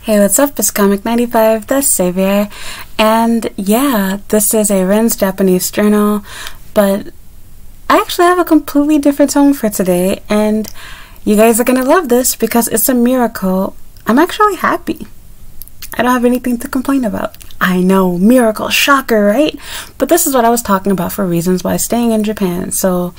Hey, what's up? It's Comic95, the Savior, and yeah, this is a Ren's Japanese journal, but I actually have a completely different tone for today, and you guys are gonna love this because it's a miracle. I'm actually happy. I don't have anything to complain about. I know, miracle, shocker, right? But this is what I was talking about for reasons why staying in Japan. So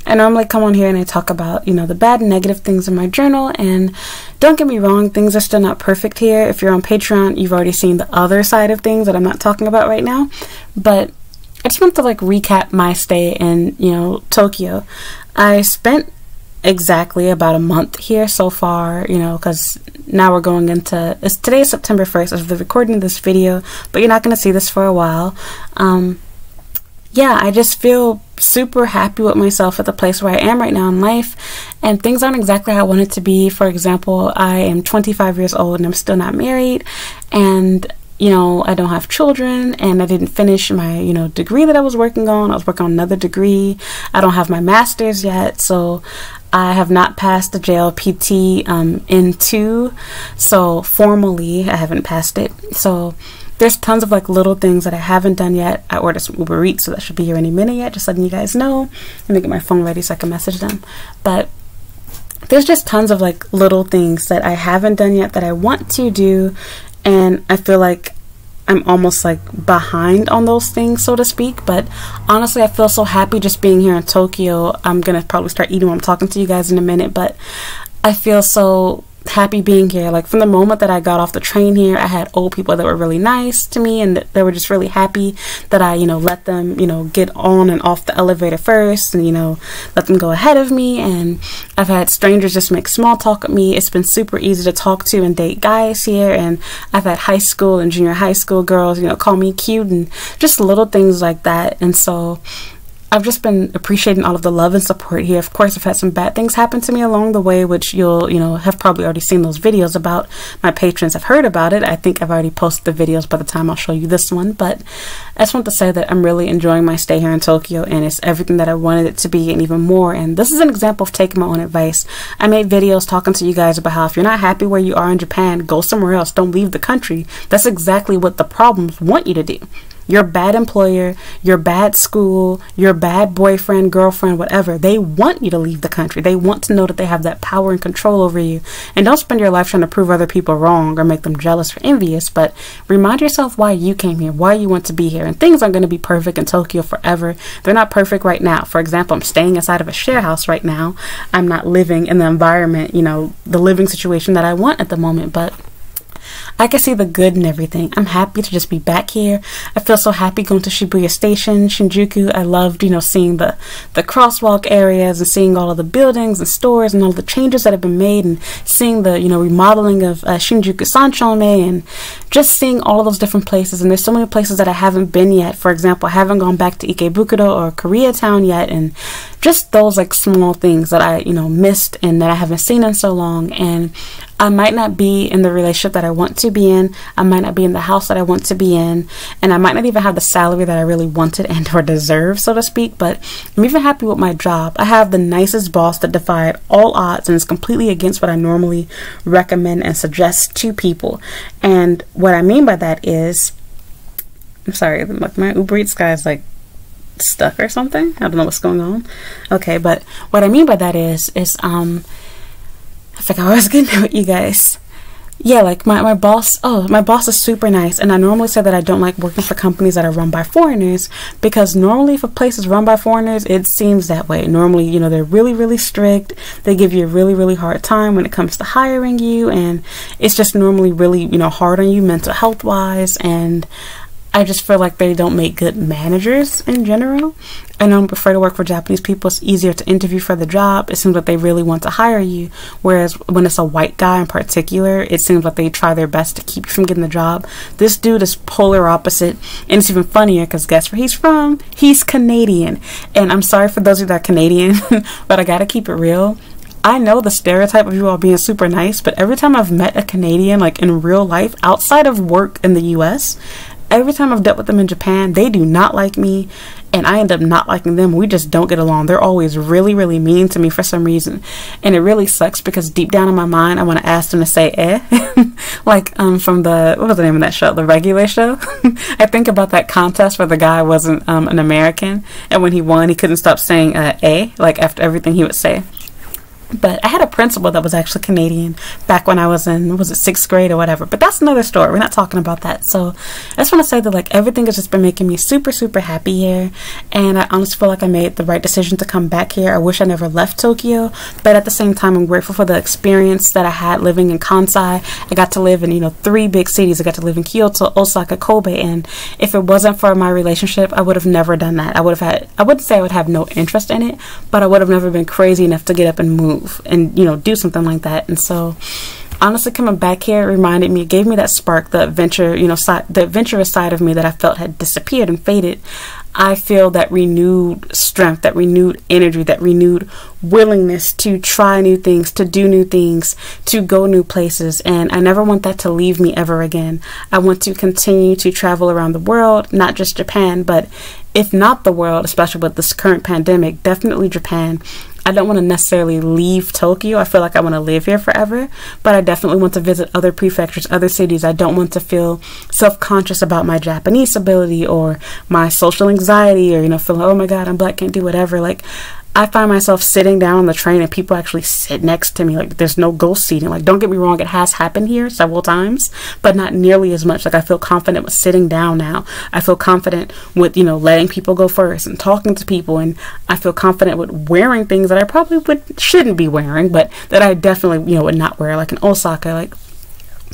I normally come on here and I talk about, the bad and negative things in my journal, and don't get me wrong, things are still not perfect here. If you're on Patreon, you've already seen the other side of things that I'm not talking about right now. But I just want to recap my stay in, Tokyo. I spent exactly about a month here so far, because now we're going into, today is September 1st as of the recording of this video, but you're not going to see this for a while. Yeah, I just feel super happy with myself at the place where I am right now in life, and things aren't exactly how I want it to be. For example, I am 25 years old and I'm still not married, and I don't have children, and I didn't finish my, degree that I was working on. I was working on another degree. I don't have my master's yet, so I have not passed the JLPT N2, so formally I haven't passed it. So there's tons of little things that I haven't done yet. I ordered some Uber Eats, so that should be here any minute yet, just letting you guys know. Let me get my phone ready so I can message them. But there's just tons of little things that I haven't done yet that I want to do, and I feel like I'm almost behind on those things, so to speak. But honestly, I feel so happy just being here in Tokyo. I'm gonna probably start eating while I'm talking to you guys in a minute, but I feel so happy being here. From the moment that I got off the train here, I had old people that were really nice to me, and they were just really happy that I let them get on and off the elevator first, and let them go ahead of me. And I've had strangers just make small talk with me. It's been super easy to talk to and date guys here, and I've had high school and junior high school girls call me cute, and just little things like that. And so I've just been appreciating all of the love and support here. Of course, I've had some bad things happen to me along the way, which you'll, have probably already seen those videos about. My patrons have heard about it. I think I've already posted the videos by the time I'll show you this one. But I just want to say that I'm really enjoying my stay here in Tokyo, and it's everything that I wanted it to be and even more. And this is an example of taking my own advice. I made videos talking to you guys about how if you're not happy where you are in Japan, go somewhere else. Don't leave the country. That's exactly what the problems want you to do. Your bad employer, your bad school, your bad boyfriend, girlfriend, whatever, they want you to leave the country. They want to know that they have that power and control over you. And don't spend your life trying to prove other people wrong or make them jealous or envious, but remind yourself why you came here, why you want to be here. And things aren't going to be perfect in Tokyo forever. They're not perfect right now. For example, I'm staying inside of a share house right now. I'm not living in the environment, the living situation that I want at the moment, but I can see the good in everything. I'm happy to just be back here. I feel so happy going to Shibuya Station, Shinjuku. I loved, seeing the crosswalk areas and seeing all of the buildings and stores and all the changes that have been made, and seeing the, remodeling of Shinjuku Sanchome, and just seeing all of those different places. And there's so many places that I haven't been yet. For example, I haven't gone back to Ikebukuro or Koreatown yet, and just those small things that I, missed and that I haven't seen in so long. And I might not be in the relationship that I want to be in. I might not be in the house that I want to be in. And I might not even have the salary that I really wanted and or deserve, so to speak. But I'm even happy with my job. I have the nicest boss that defied all odds and is completely against what I normally recommend and suggest to people. And what I mean by that is, I'm sorry, my Uber Eats guy is stuck or something. I don't know what's going on. Okay, but what I mean by that is I forgot what I was getting with you guys. Yeah, my boss, my boss is super nice, and I normally say that I don't like working for companies that are run by foreigners, because normally if a place is run by foreigners, it seems that way. Normally, they're really, really strict. They give you a really, really hard time when it comes to hiring you, and it's just normally really, hard on you mental health wise, and I just feel like they don't make good managers in general. And I don't prefer to work for Japanese people. It's easier to interview for the job. It seems like they really want to hire you. Whereas when it's a white guy in particular, it seems like they try their best to keep you from getting the job. This dude is polar opposite. And it's even funnier because guess where he's from? He's Canadian. And I'm sorry for those of you that are Canadian, but I gotta keep it real. I know the stereotype of you all being super nice, but every time I've met a Canadian in real life outside of work in the US, every time I've dealt with them in Japan, they do not like me, and I end up not liking them. We just don't get along. They're always really, really mean to me for some reason, and it really sucks because deep down in my mind, I want to ask them to say like from the, what was the name of that show, the Regular Show. I think about that contest where the guy wasn't an American, and when he won, he couldn't stop saying like after everything he would say. But I had a principal that was actually Canadian back when I was in, was it 6th grade or whatever. But that's another story. We're not talking about that. So I just want to say that, like, everything has just been making me super, super happy here. And I honestly feel like I made the right decision to come back here. I wish I never left Tokyo. But at the same time, I'm grateful for the experience that I had living in Kansai. I got to live in, you know, 3 big cities. I got to live in Kyoto, Osaka, Kobe. And if it wasn't for my relationship, I would have never done that. I wouldn't say I would have no interest in it, but I would have never been crazy enough to get up and move and, you know, do something like that. And so honestly, coming back here reminded me, it gave me that spark, the adventure, you know, the adventurous side of me that I felt had disappeared and faded. I feel that renewed strength, that renewed energy, that renewed willingness to try new things, to do new things, to go new places. And I never want that to leave me ever again. I want to continue to travel around the world, not just Japan, but if not the world, especially with this current pandemic, definitely Japan. I don't want to necessarily leave Tokyo. I feel like I want to live here forever, but I definitely want to visit other prefectures, other cities. I don't want to feel self-conscious about my Japanese ability or my social anxiety, or, you know, feeling, oh my God, I'm black, can't do whatever. Like, I find myself sitting down on the train and people actually sit next to me. Like, there's no ghost seating. Like, don't get me wrong, it has happened here several times, but not nearly as much. Like, I feel confident with sitting down now. I feel confident with, you know, letting people go first and talking to people. And I feel confident with wearing things that I probably shouldn't be wearing, but that I definitely, you know, would not wear. Like in Osaka, like,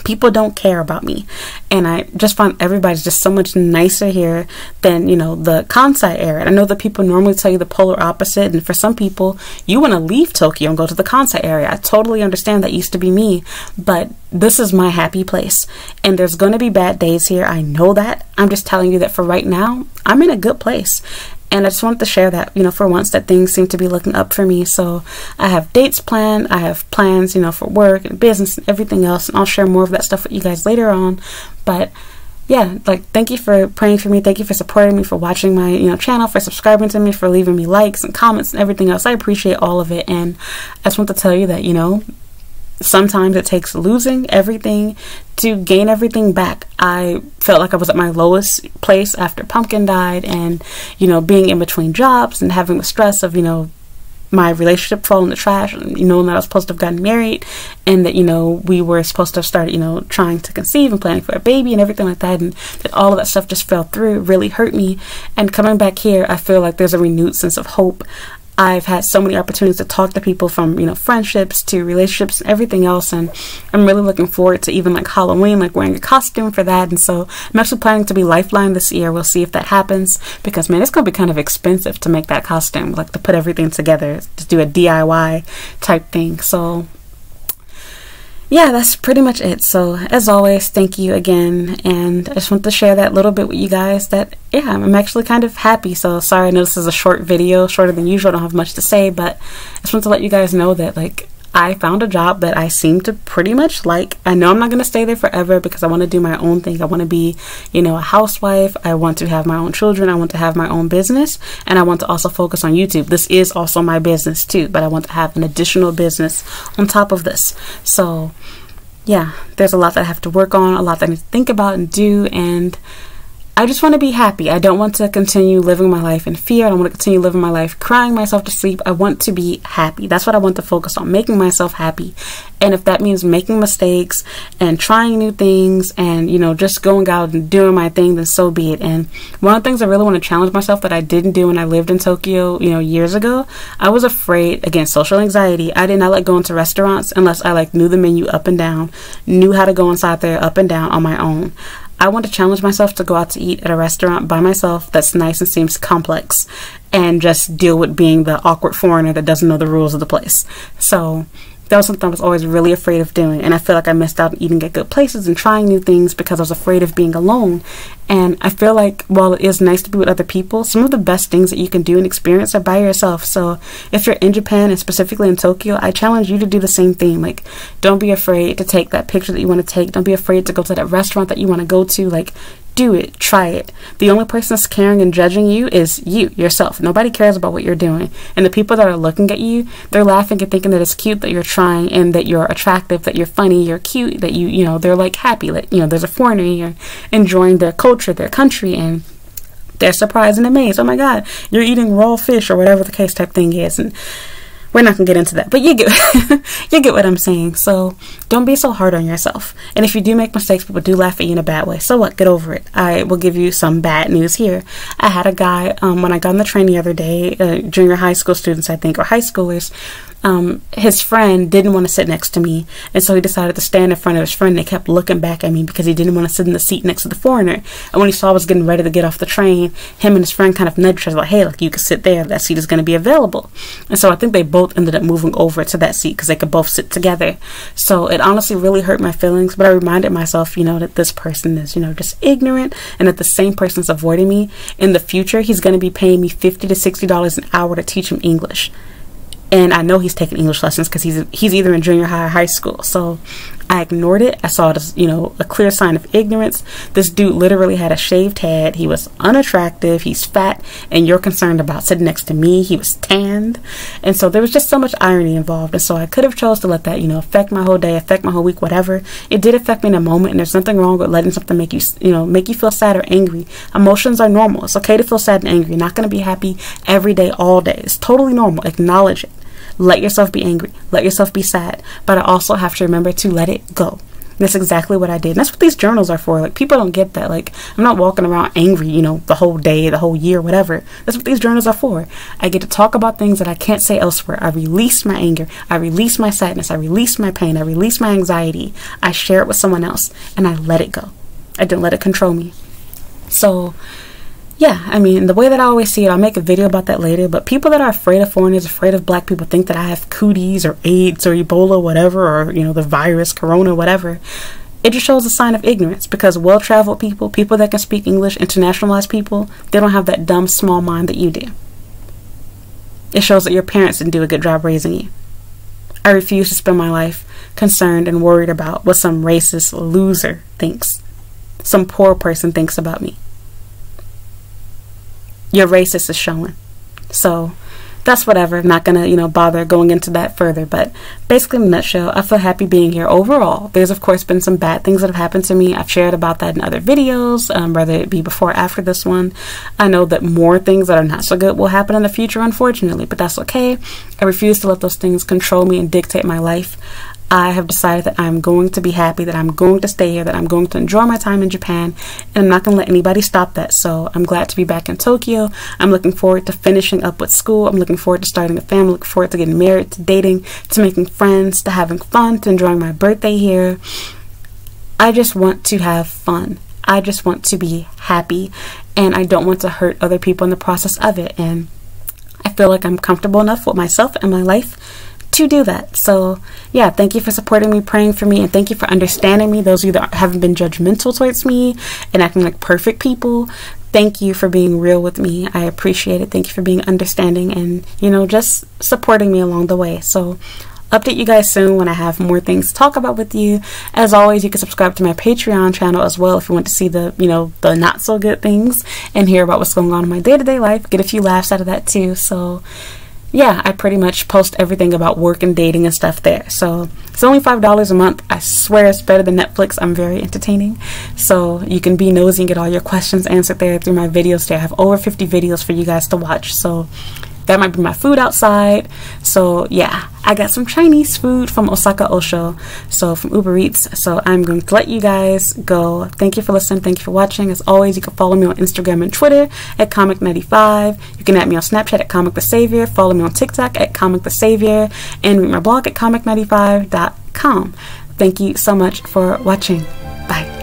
people don't care about me, and I just find everybody's just so much nicer here than, you know, the Kansai area. I know that people normally tell you the polar opposite, and for some people, you want to leave Tokyo and go to the Kansai area. I totally understand, that used to be me, but this is my happy place, and there's going to be bad days here. I know that. I'm just telling you that for right now, I'm in a good place. And I just wanted to share that, you know, for once, that things seem to be looking up for me. So I have dates planned. I have plans, you know, for work and business and everything else. And I'll share more of that stuff with you guys later on. But yeah, like, thank you for praying for me. Thank you for supporting me, for watching my, you know, channel, for subscribing to me, for leaving me likes and comments and everything else. I appreciate all of it. And I just want to tell you that, you know, sometimes it takes losing everything to gain everything back. I felt like I was at my lowest place after Pumpkin died, and, you know, being in between jobs and having the stress of, you know, my relationship falling in the trash, and, you know, that I was supposed to have gotten married, and that, you know, we were supposed to have started, you know, trying to conceive and planning for a baby and everything like that, and that all of that stuff just fell through. It really hurt me. And coming back here, I feel like there's a renewed sense of hope. I've had so many opportunities to talk to people, from, you know, friendships to relationships and everything else, and I'm really looking forward to even like Halloween, like wearing a costume for that. And so I'm actually planning to be Lifeline this year. We'll see if that happens, because man, it's gonna be kind of expensive to make that costume, like to put everything together, to do a DIY type thing. So yeah, that's pretty much it. So as always, thank you again, and I just want to share that little bit with you guys, that yeah, I'm actually kind of happy. So sorry, I know this is a short video, shorter than usual. I don't have much to say, but I just want to let you guys know that, like, I found a job that I seem to pretty much like. I know I'm not going to stay there forever, because I want to do my own thing. I want to be, you know, a housewife. I want to have my own children. I want to have my own business, and I want to also focus on YouTube. This is also my business too, but I want to have an additional business on top of this. So yeah, there's a lot that I have to work on, a lot that I need to think about and do, and I just want to be happy. I don't want to continue living my life in fear. I don't want to continue living my life crying myself to sleep. I want to be happy. That's what I want to focus on, making myself happy. And if that means making mistakes and trying new things and, you know, just going out and doing my thing, then so be it. And one of the things I really want to challenge myself that I didn't do when I lived in Tokyo, you know, years ago, I was afraid, again, social anxiety. I did not like going to restaurants unless I like knew the menu up and down, knew how to go inside there up and down on my own. I want to challenge myself to go out to eat at a restaurant by myself that's nice and seems complex, and just deal with being the awkward foreigner that doesn't know the rules of the place. So that was something I was always really afraid of doing, and I feel like I missed out on eating at good places and trying new things because I was afraid of being alone. And I feel like while it is nice to be with other people, some of the best things that you can do and experience are by yourself. So if you're in Japan, and specifically in Tokyo, I challenge you to do the same thing. Like, don't be afraid to take that picture that you want to take. Don't be afraid to go to that restaurant that you want to go to. Like, Do it. Try it. The only person that's caring and judging you is you, yourself. Nobody cares about what you're doing. And the people that are looking at you, they're laughing and thinking that it's cute that you're trying and that you're attractive, that you're funny, you're cute, that you know, they're like happy that, you know, there's a foreigner here enjoying their culture, their country, and they're surprised and amazed. Oh my God, you're eating raw fish or whatever the case type thing is. And we're not gonna get into that, but you get you get what I'm saying. So don't be so hard on yourself. And if you do make mistakes, people do laugh at you in a bad way. So what? Get over it. I will give you some bad news here. I had a guy when I got on the train the other day, junior high school students, I think, or high schoolers. His friend didn't want to sit next to me, and so he decided to stand in front of his friend. They kept looking back at me because he didn't want to sit in the seat next to the foreigner. And when he saw I was getting ready to get off the train, him and his friend kind of nudged each other like, hey, like, you can sit there, that seat is going to be available. And so I think they both ended up moving over to that seat because they could both sit together. So it honestly really hurt my feelings, but I reminded myself, you know, that this person is, you know, just ignorant, and that the same person is avoiding me. In the future, he's going to be paying me $50 to $60 an hour to teach him English. And I know he's taking English lessons because he's either in junior high or high school. So I ignored it. I saw it as, you know, a clear sign of ignorance. This dude literally had a shaved head. He was unattractive. He's fat. And you're concerned about sitting next to me. He was tanned. And so there was just so much irony involved. And so I could have chose to let that, you know, affect my whole day, affect my whole week, whatever. It did affect me in a moment. And there's nothing wrong with letting something make you, you know, make you feel sad or angry. Emotions are normal. It's okay to feel sad and angry. You're not going to be happy every day, all day. It's totally normal. Acknowledge it. Let yourself be angry. Let yourself be sad. But I also have to remember to let it go. And that's exactly what I did. And that's what these journals are for. Like, people don't get that. Like, I'm not walking around angry, you know, the whole day, the whole year, whatever. That's what these journals are for. I get to talk about things that I can't say elsewhere. I release my anger. I release my sadness. I release my pain. I release my anxiety. I share it with someone else. And I let it go. I didn't let it control me. So yeah, I mean, the way that I always see it, I'll make a video about that later, but people that are afraid of foreigners, afraid of black people, think that I have cooties or AIDS or Ebola, whatever, or, you know, the virus, corona, whatever. It just shows a sign of ignorance, because well-traveled people, people that can speak English, internationalized people, they don't have that dumb, small mind that you do. It shows that your parents didn't do a good job raising you. I refuse to spend my life concerned and worried about what some racist loser thinks, some poor person thinks about me. Your racist is showing. So that's whatever. I'm not gonna, you know, bother going into that further, but basically in a nutshell, I feel happy being here overall. There's of course been some bad things that have happened to me. I've shared about that in other videos, whether it be before or after this one. I know that more things that are not so good will happen in the future, unfortunately, but that's okay. I refuse to let those things control me and dictate my life. I have decided that I'm going to be happy, that I'm going to stay here, that I'm going to enjoy my time in Japan, and I'm not going to let anybody stop that. So I'm glad to be back in Tokyo. I'm looking forward to finishing up with school. I'm looking forward to starting a family, looking forward to getting married, to dating, to making friends, to having fun, to enjoying my birthday here. I just want to have fun. I just want to be happy, and I don't want to hurt other people in the process of it. And I feel like I'm comfortable enough with myself and my life to do that. So yeah, thank you for supporting me, praying for me, and thank you for understanding me. Those of you that haven't been judgmental towards me and acting like perfect people, thank you for being real with me. I appreciate it. Thank you for being understanding and, you know, just supporting me along the way. So update you guys soon when I have more things to talk about with you. As always, you can subscribe to my Patreon channel as well if you want to see the, you know, the not so good things and hear about what's going on in my day-to-day life. Get a few laughs out of that too. So yeah, I pretty much post everything about work and dating and stuff there. So it's only $5 a month. I swear it's better than Netflix. I'm very entertaining. So you can be nosy and get all your questions answered there through my videos there. I have over 50 videos for you guys to watch. So that might be my food outside. So yeah, I got some Chinese food from Osaka Osho, so from Uber Eats. So I'm going to let you guys go. Thank you for listening. Thank you for watching. As always, you can follow me on Instagram and Twitter at Comic95. You can add me on Snapchat at Comic the Savior. Follow me on TikTok at Comic the Savior, and read my blog at Comic95.com. Thank you so much for watching. Bye.